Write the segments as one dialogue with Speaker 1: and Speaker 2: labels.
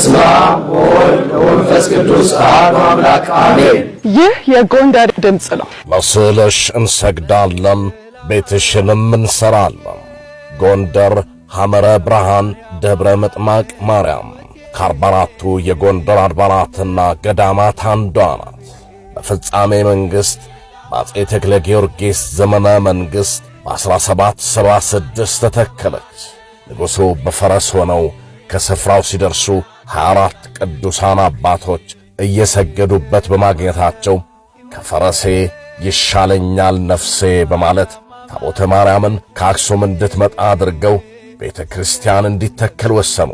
Speaker 1: በስመ አብ ወወልድ ወመንፈስ ቅዱስ አሐዱ አምላክ አሜን።
Speaker 2: ይህ የጎንደር ድምጽ ነው።
Speaker 3: ለስዕልሽ እንሰግዳለን፣ ቤትሽንም እንሰራለን። ጎንደር ሐመረ ብርሃን ደብረ ምጥማቅ ማርያም ከ44ቱ የጎንደር አድባራትና ገዳማት አንዷ ናት። በፍጻሜ መንግሥት በአፄ ተክለ ጊዮርጊስ ዘመነ መንግሥት በ1776 ተተከለች። ንጉሡ በፈረስ ሆነው ከስፍራው ሲደርሱ 24 ቅዱሳን አባቶች እየሰገዱበት በማግኘታቸው ከፈረሴ ይሻለኛል ነፍሴ በማለት ታቦተ ማርያምን ከአክሱም እንድትመጣ አድርገው ቤተ ክርስቲያን እንዲተከል ወሰኑ።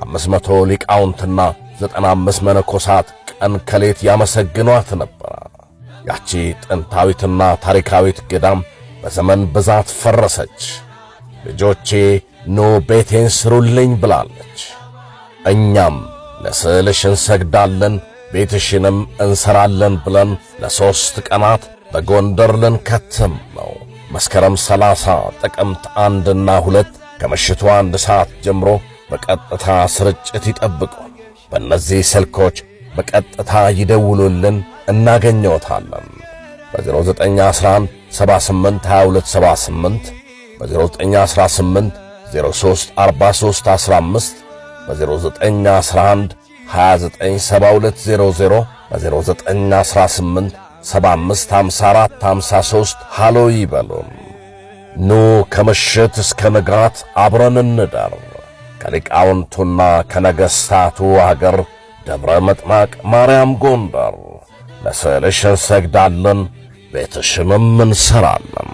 Speaker 3: 500 ሊቃውንትና 95 መነኮሳት ቀን ከሌት ያመሰግኗት ነበር። ያቺ ጥንታዊትና ታሪካዊት ገዳም በዘመን ብዛት ፈረሰች። ልጆቼ ኑ ቤቴን ስሩልኝ ብላለች። እኛም ለስዕልሽ እንሰግዳለን ቤትሽንም እንሰራለን ብለን ለ3 ቀናት በጎንደር ልንከትም ነው። መስከረም 30 ጥቅምት 1 እና 2 ከምሽቱ 1 ሰዓት ጀምሮ በቀጥታ ስርጭት ይጠብቁ። በእነዚህ ስልኮች በቀጥታ ይደውሉልን፣ እናገኘዎታለን። በ0911 78 2278 በ0918 034315 በ0911 297200 በ0918 755453 ሃሎ ይበሉን። ኑ ከምሽት እስከ ንጋት አብረን እንደር። ከሊቃውንቱና ከነገሥታቱ አገር ደብረ ምጥማቅ ማርያም ጎንደር ለስዕልሽ እንሰግዳለን ቤትሽንም እንሰራለን።